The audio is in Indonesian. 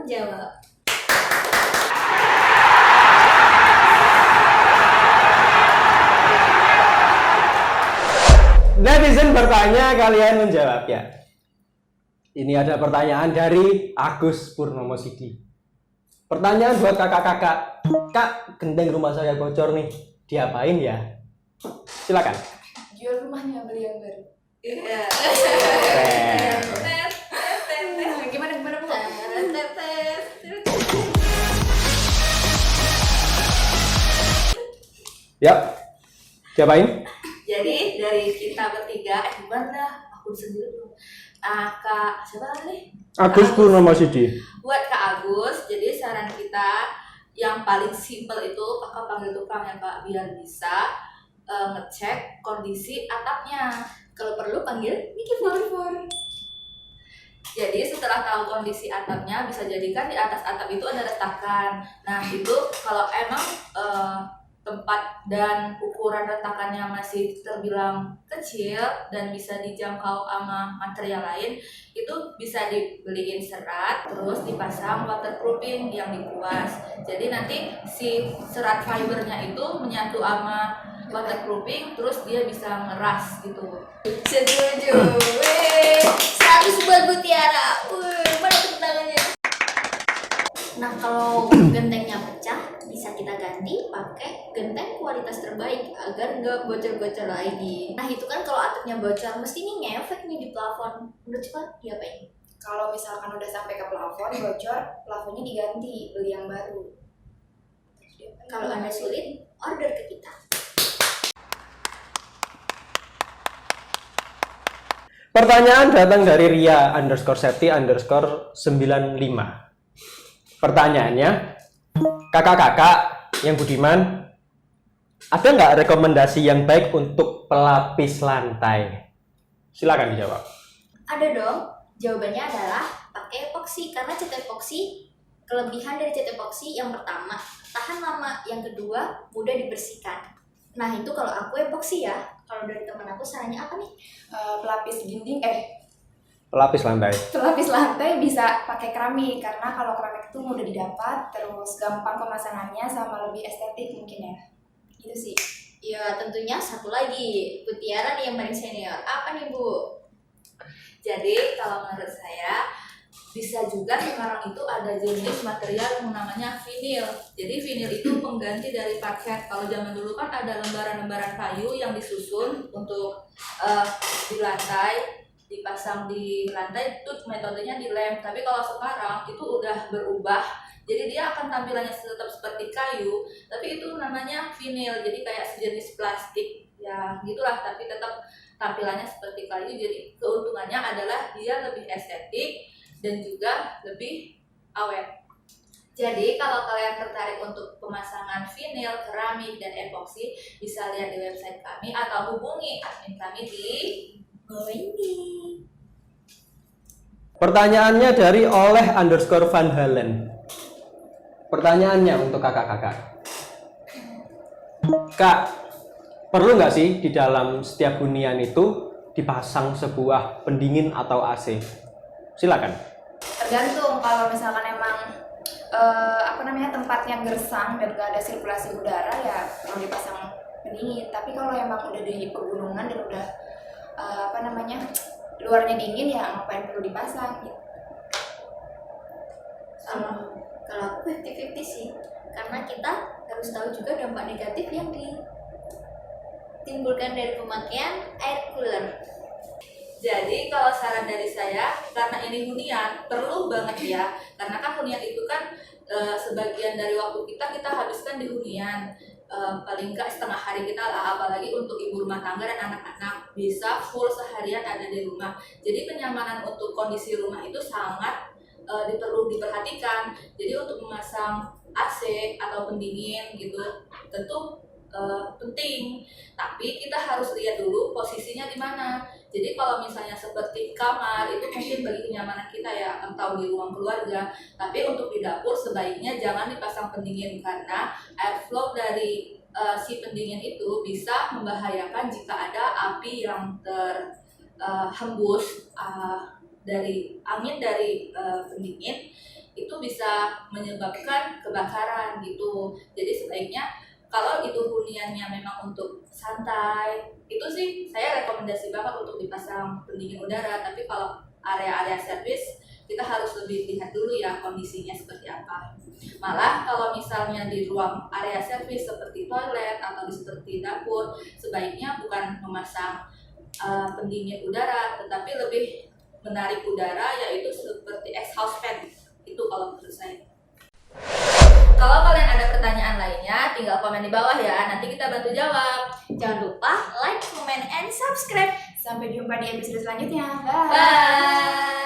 menjawab. Netizen bertanya, kalian menjawab ya. Ini ada pertanyaan dari Agus Purnomo Sidi. Pertanyaan buat kakak-kakak. Kak, genteng rumah saya bocor nih. Diapain ya? Silakan. Jual rumahnya, beli yang baru. Iya. Gimana Bu? Ya, diapain? Jadi dari kita bertiga, gimana? Aku sendiri dulu. Kak, siapa nih? Agus Purnomo Sidi. Buat Kak Agus, jadi saran kita yang paling simpel itu kakak panggil tukang ya Kak, biar bisa ngecek kondisi atapnya. Kalau perlu panggil Niki for. Jadi setelah tahu kondisi atapnya, bisa jadikan di atas atap itu ada retakan. Nah itu kalau emang tempat dan ukuran retakannya masih terbilang kecil dan bisa dijangkau sama material lain, itu bisa dibeliin serat terus dipasang waterproofing yang dikuas. Jadi nanti si serat fibernya itu menyatu sama waterproofing, terus dia bisa ngeras gitu. Setuju. 100 buat Bu Tiara. Mana tepuk tangannya? Nah kalau gentengnya pecah, bisa kita ganti pakai genteng kualitas terbaik agar nggak bocor-bocor lagi. Nah itu kan kalau atapnya bocor, mesti nih ngefek nih di plafon. Menurut Pak, diapain? Kalau misalkan udah sampai ke plafon bocor, plafonnya diganti, beli yang baru. Kalau Anda sulit, order ke kita. Pertanyaan datang dari Ria_Septi_95. Pertanyaannya, kakak-kakak yang budiman, ada nggak rekomendasi yang baik untuk pelapis lantai? Silakan dijawab. Ada dong. Jawabannya adalah pakai epoksi, karena cat epoksi, kelebihan dari cat epoksi yang pertama, tahan lama, yang kedua, mudah dibersihkan. Nah itu kalau aku epoksi ya. Kalau dari teman aku sarannya apa nih? Pelapis dinding, Pelapis lantai. pelapis lantai bisa pakai keramik, karena kalau keramik itu mudah didapat, terus gampang pemasangannya sama lebih estetik mungkin ya. Itu sih. Ya tentunya satu lagi, Bu Tiara nih yang paling senior. Apa nih Bu? Jadi kalau menurut saya, bisa juga sekarang itu ada jenis material yang namanya vinil. Jadi vinil itu pengganti dari parket. Kalau zaman dulu kan ada lembaran-lembaran kayu yang disusun untuk di lantai, dipasang di lantai, itu metodenya dilem. Tapi kalau sekarang itu udah berubah, jadi dia akan tampilannya tetap seperti kayu, tapi itu namanya vinil. Jadi kayak sejenis plastik ya gitulah, tapi tetap tampilannya seperti kayu. Jadi keuntungannya adalah dia lebih estetik dan juga lebih awet. Jadi kalau kalian tertarik untuk pemasangan vinil, keramik, dan epoksi, bisa lihat di website kami atau hubungi admin kami di bawah ini. Pertanyaannya dari _Van Halen. Pertanyaannya untuk kakak-kakak. Kak, perlu nggak sih di dalam setiap hunian itu dipasang sebuah pendingin atau AC? Silakan. Tergantung, kalau misalkan emang tempatnya gersang dan gak ada sirkulasi udara ya mau dipasang pendingin. Tapi kalau emang udah di pegunungan dan udah luarnya dingin ya ngapain perlu dipasang gitu. Kalau aku 50-50 sih, karena kita harus tahu juga dampak negatif yang ditimbulkan dari pemakaian air cooler. Jadi kalau saran dari saya, karena ini hunian, perlu banget ya, karena kan hunian itu kan sebagian dari waktu kita habiskan di hunian, paling nggak setengah hari kita lah, apalagi untuk ibu rumah tangga dan anak-anak bisa full seharian ada di rumah. Jadi kenyamanan untuk kondisi rumah itu sangat perlu diperhatikan. Jadi untuk memasang AC atau pendingin gitu tentu penting, tapi kita harus lihat dulu posisinya di mana. Jadi kalau misalnya seperti kamar itu mungkin bagi kenyamanan kita ya, atau di ruang keluarga, tapi untuk di dapur sebaiknya jangan dipasang pendingin, karena airflow dari si pendingin itu bisa membahayakan jika ada api yang terhembus dari angin dari pendingin. itu bisa menyebabkan kebakaran gitu. Jadi sebaiknya kalau itu huniannya memang untuk santai, itu sih saya rekomendasi banget untuk dipasang pendingin udara. Tapi kalau area-area servis, kita harus lebih lihat dulu ya kondisinya seperti apa. Malah kalau misalnya di ruang area servis seperti toilet atau seperti dapur, sebaiknya bukan memasang pendingin udara, tetapi lebih menarik udara, yaitu seperti exhaust fan. Itu kalau menurut saya. Kalau kalian ada pertanyaan lainnya, tinggal komen di bawah ya. Nanti kita bantu jawab. Jangan lupa like, comment, and subscribe. Sampai jumpa di episode selanjutnya. Bye. Bye.